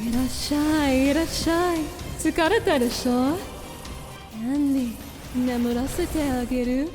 いらっしゃい、いらっしゃい。疲れたでしょ？何？眠らせてあげる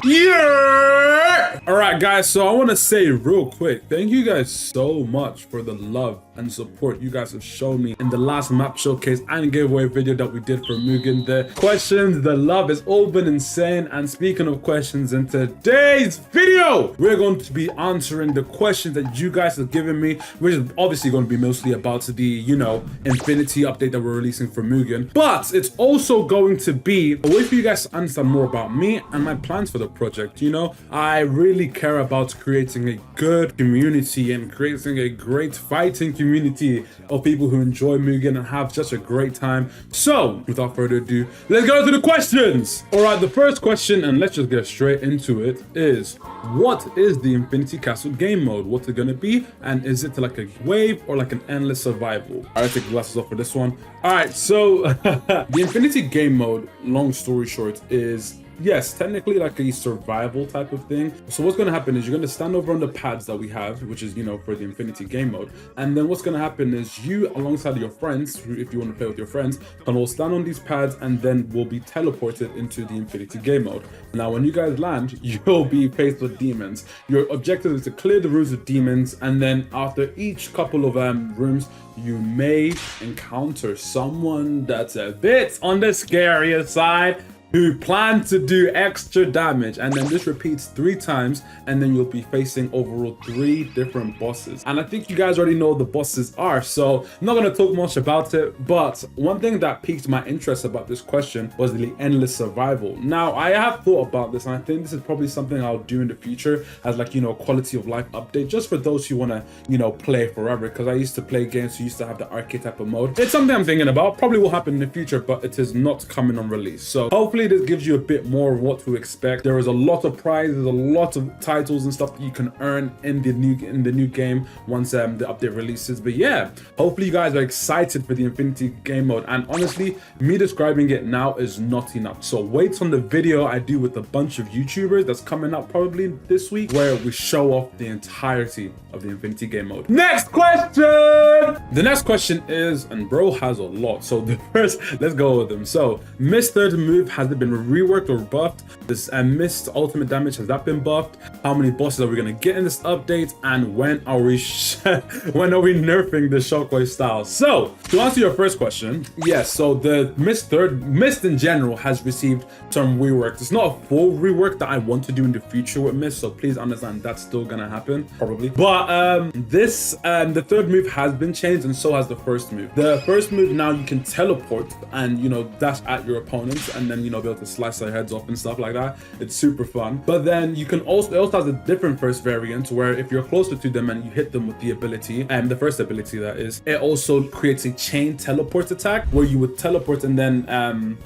？Yeah! Alright guys, so I want to say real quick, thank you guys so much for the love and support you guys have shown me in the last map showcase and giveaway video that we did for Mugen. The questions, the love has all been insane. And speaking of questions, in today's video, we're going to be answering the questions that you guys have given me, which is obviously going to be mostly about the, you know, Infinity update that we're releasing for Mugen. But it's also going to be a way for you guys to understand more about me and my plans for the project. You know, I really care about creating a good community and creating a great fighting community of people who enjoy Mugen and have just a great time. So without further ado, let's go to the questions. All right, the first question, and let's just get straight into it, is what is the Infinity Castle game mode? What's it gonna be? And is it like a wave or like an endless survival? I'll take the glasses off for this one. All right, so the Infinity game mode, long story short, is yes, technically like a survival type of thing. So what's going to happen is you're going to stand over on the pads that we have, which is, you know, for the Infinity game mode. And then what's going to happen is you, alongside your friends, if you want to play with your friends, can all stand on these pads and then will be teleported into the Infinity game mode. Now, when you guys land, you'll be faced with demons. Your objective is to clear the rooms of demons. And then after each couple of rooms, you may encounter someone that's a bit on the scarier side, who plan to do extra damage, and then this repeats 3 times, and then you'll be facing overall 3 different bosses. And I think you guys already know what the bosses are, so I'm not gonna talk much about it. But one thing that piqued my interest about this question was the endless survival. Now, I have thought about this, and I think this is probably something I'll do in the future as, like, you know, a quality of life update, just for those who wanna, you know, play forever. Because I used to play games who used to have the arcade type of mode. It's something I'm thinking about, probably will happen in the future, but it is not coming on release. So hopefully this gives you a bit more of what to expect. There is a lot of prizes, a lot of titles and stuff that you can earn in the new game once the update releases. But yeah, hopefully you guys are excited for the Infinity game mode. And honestly, me describing it now is not enough. So wait on the video I do with a bunch of YouTubers that's coming up probably this week, where we show off the entirety of the Infinity game mode. Next question! The next question is, and bro has a lot, so the first, let's go with them. So Mist third move, has it been reworked or buffed? This Mist ultimate damage, has that been buffed? How many bosses are we gonna get in this update? And when are we nerfing the shockwave style? So to answer your first question, yes, so the Mist in general has received some reworks. It's not a full rework that I want to do in the future with Mist, so please understand that's still gonna happen probably. But the third move has been changed, and so has the first move. The first move, now you can teleport and, you know, dash at your opponents, and then, you know, be able to slice their heads off and stuff like that. It's super fun. But then you can also, it also has a different first variant where if you're closer to them and you hit them with the ability, and the first ability that is, it also creates a chain teleport attack where you would teleport and then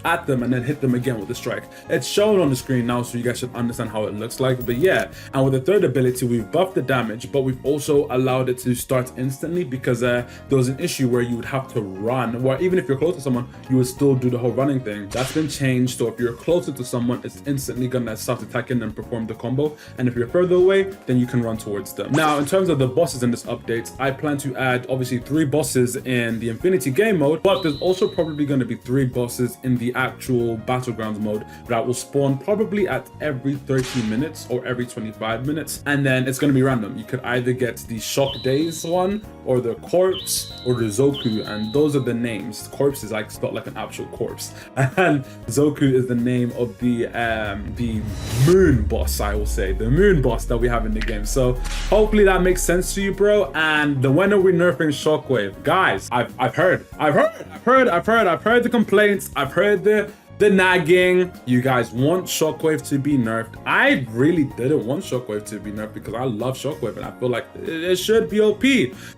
at them and then hit them again with the strike. It's shown on the screen now, so you guys should understand how it looks like. But yeah, and with the third ability, we've buffed the damage, but we've also allowed it to start instantly, because there was an issue where you would have to run, or even if you're close to someone, you would still do the whole running thing. That's been changed, so if you're closer to someone, it's instantly gonna start attacking and perform the combo, and if you're further away, then you can run towards them. Now, in terms of the bosses in this update, I plan to add obviously 3 bosses in the Infinity game mode, but there's also probably going to be 3 bosses in the actual Battlegrounds mode that will spawn probably at every 30 minutes or every 25 minutes, and then it's going to be random. You could either get the ThiefDayz one, or the Corpse, or the Zoku, and those are the names. Corpse is like spelled like an actual corpse, and Zoku is the name of the moon boss, I will say, the moon boss that we have in the game. So hopefully that makes sense to you, bro. And the when are we nerfing Shockwave? Guys, I've heard the complaints, I've heard the the nagging. You guys want Shockwave to be nerfed. I really didn't want Shockwave to be nerfed because I love Shockwave and I feel like it should be OP.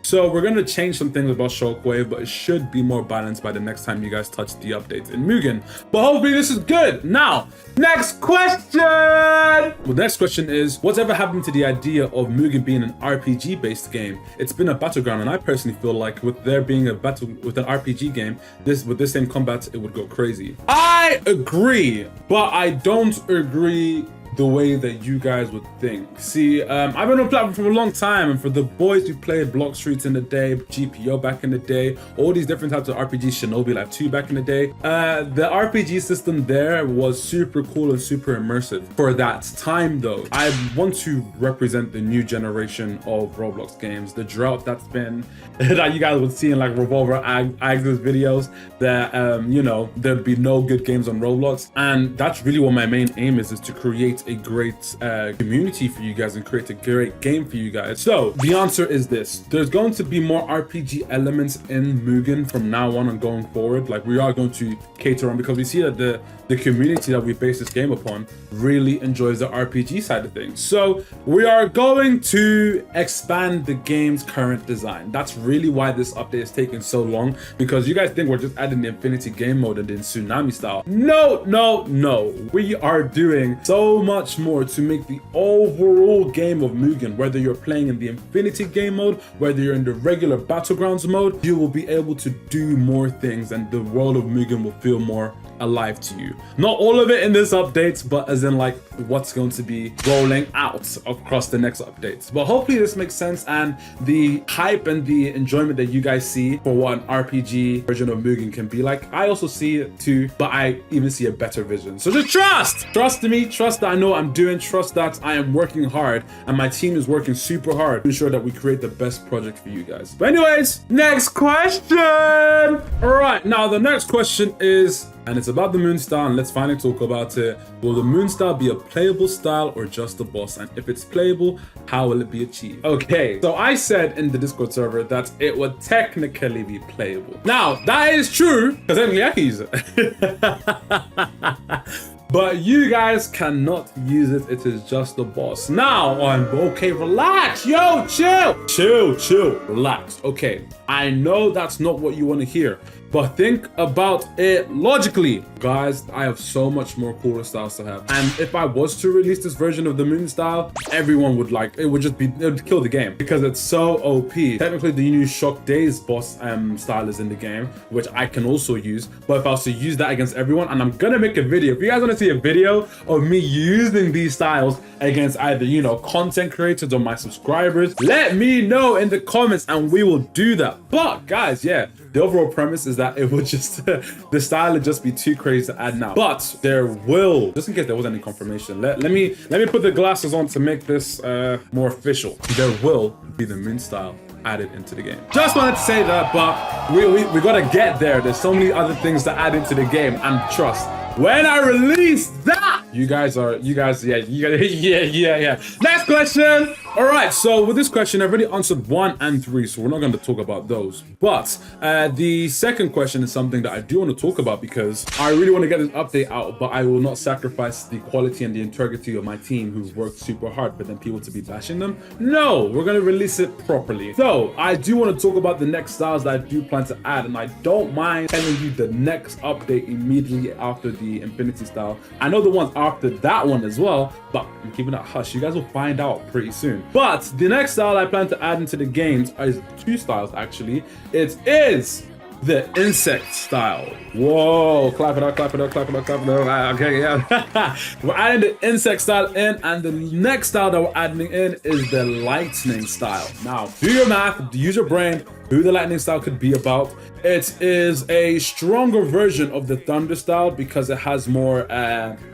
So we're gonna change some things about Shockwave, but it should be more balanced by the next time you guys touch the updates in Mugen. But hopefully this is good. Now, next question. Well, the next question is, what's ever happened to the idea of Mugen being an RPG-based game? It's been a battleground, and I personally feel like with there being a battle with an RPG game, with this same combat, it would go crazy. I agree, but I don't agree the way that you guys would think. See, I've been on platform for a long time, and for the boys who played Block Streets in the day, GPO back in the day, all these different types of RPGs, Shinobi Life 2 back in the day, the RPG system there was super cool and super immersive. For that time though, I want to represent the new generation of Roblox games. The drought that's been, that you guys would see in like Revolver Ag's videos, that, you know, there'd be no good games on Roblox. And that's really what my main aim is to create a great community for you guys and create a great game for you guys. So the answer is this: there's going to be more RPG elements in Mugen from now on and going forward. Like, we are going to cater on, because we see that the community that we base this game upon really enjoys the RPG side of things. So we are going to expand the game's current design. That's really why this update is taking so long, because you guys think we're just adding the Infinity game mode and then Tsunami style. No, no, no. We are doing so much more to make the overall game of Mugen, whether you're playing in the Infinity game mode, whether you're in the regular Battlegrounds mode, you will be able to do more things and the world of Mugen will feel more alive to you. Not all of it in this update, but as in like what's going to be rolling out across the next updates. But hopefully this makes sense, and the hype and the enjoyment that you guys see for what an RPG version of Mugen can be like, I also see it too, but I even see a better vision. So just trust me, trust that I know what I'm doing, trust that I am working hard and my team is working super hard to ensure that we create the best project for you guys. But anyways, next question. All right, now the next question is, and it's about the moon style, and let's finally talk about it. Will the moon style be a playable style or just a boss? And if it's playable, how will it be achieved? Okay, so I said in the Discord server that it would technically be playable. Now, that is true, because technically I can use it. But you guys cannot use it. It is just the boss. Now, okay, relax. Yo, chill, relax. Okay, I know that's not what you want to hear, but think about it logically. Guys, I have so much more cooler styles to have. And if I was to release this version of the moon style, everyone would like, it would kill the game because it's so OP. Technically, the new ThiefDayz boss style is in the game, which I can also use. But if I was to use that against everyone, and I'm gonna make a video, if you guys wanna see a video of me using these styles against either, you know, content creators or my subscribers, let me know in the comments and we will do that. But guys, yeah, the overall premise is that it would just, the style would just be too crazy to add now. But there will, just in case there was any confirmation, let me put the glasses on to make this more official. There will be the moon style added into the game. Just wanted to say that, but we gotta get there. There's so many other things to add into the game, and trust, when I release that, you guys, yeah. Next question. All right, so with this question, I've already answered 1 and 3, so we're not going to talk about those. But the second question is something that I do want to talk about because I really want to get this update out, but I will not sacrifice the quality and the integrity of my team who've worked super hard for them people to be bashing them. No, we're going to release it properly. So I do want to talk about the next styles that I do plan to add, and I don't mind telling you the next update immediately after the Infinity style. I know the ones after that one as well, but I'm keeping that hush. You guys will find out pretty soon. But the next style I plan to add into the games is 2 styles actually. It is the insect style. Whoa, clap it up. Okay, yeah. We're adding the insect style in, and the next style that we're adding in is the lightning style. Now, do your math, use your brain, who the lightning style could be about. It is a stronger version of the thunder style because it has more,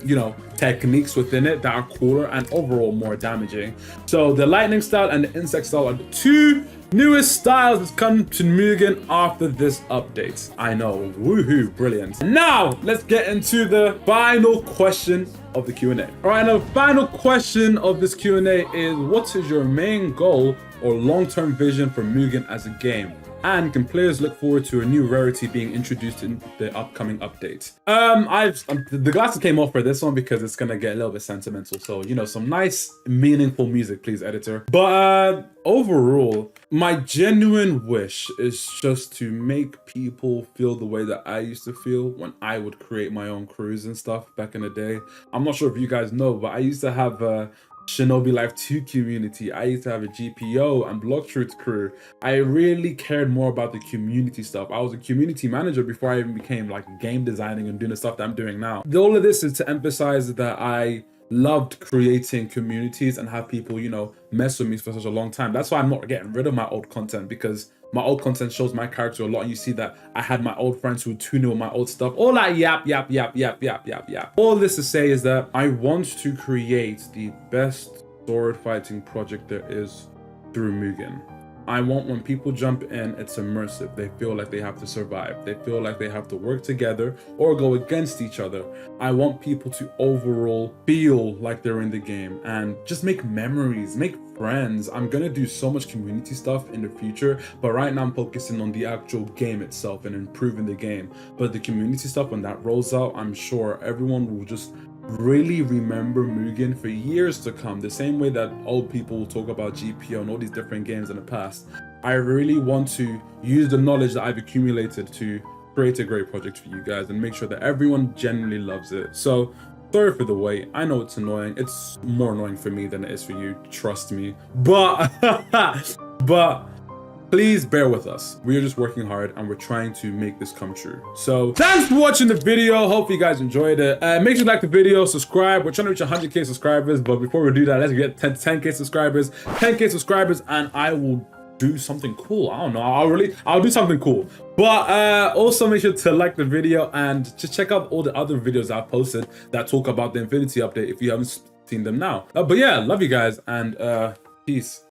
you know, techniques within it that are cooler and overall more damaging. So the lightning style and the insect style are the 2 newest styles that's come to Mugen after this update. I know, woohoo, brilliant. Now, let's get into the final question of the Q&A. All right, now the final question of this Q&A is, what is your main goal or long-term vision for Mugen as a game? And can players look forward to a new rarity being introduced in the upcoming update? The glasses came off for this one because it's gonna get a little bit sentimental. So, you know, some nice, meaningful music, please, editor. But overall, my genuine wish is just to make people feel the way that I used to feel when I would create my own crews and stuff back in the day. I'm not sure if you guys know, but I used to have a Shinobi Life 2 community. I used to have a GPO and Block Truth crew. I really cared more about the community stuff. I was a community manager before I even became like game designing and doing the stuff that I'm doing now. All of this is to emphasize that I loved creating communities and have people, you know, mess with me for such a long time. That's why I'm not getting rid of my old content, because my old content shows my character a lot, and you see that I had my old friends who would tune in with my old stuff. All that yap. All this to say is that I want to create the best sword fighting project there is through Mugen. I want when people jump in, it's immersive. They feel like they have to survive. They feel like they have to work together or go against each other. I want people to overall feel like they're in the game and just make memories, make friends. I'm gonna do so much community stuff in the future, but right now I'm focusing on the actual game itself and improving the game. But the community stuff, when that rolls out, I'm sure everyone will just really remember Mugen for years to come, the same way that old people will talk about GPO and all these different games in the past. I really want to use the knowledge that I've accumulated to create a great project for you guys and make sure that everyone genuinely loves it. So sorry for the wait. I know it's annoying. It's more annoying for me than it is for you, trust me. But please bear with us. We are just working hard and we're trying to make this come true. So thanks for watching the video. Hope you guys enjoyed it. Make sure you like the video, subscribe. We're trying to reach 100K subscribers, but before we do that, let's get 10K subscribers, 10K subscribers, and I will do something cool. I don't know. I'll do something cool. But also make sure to like the video and just check out all the other videos I've posted that talk about the Infinity update if you haven't seen them now. But yeah, love you guys and peace.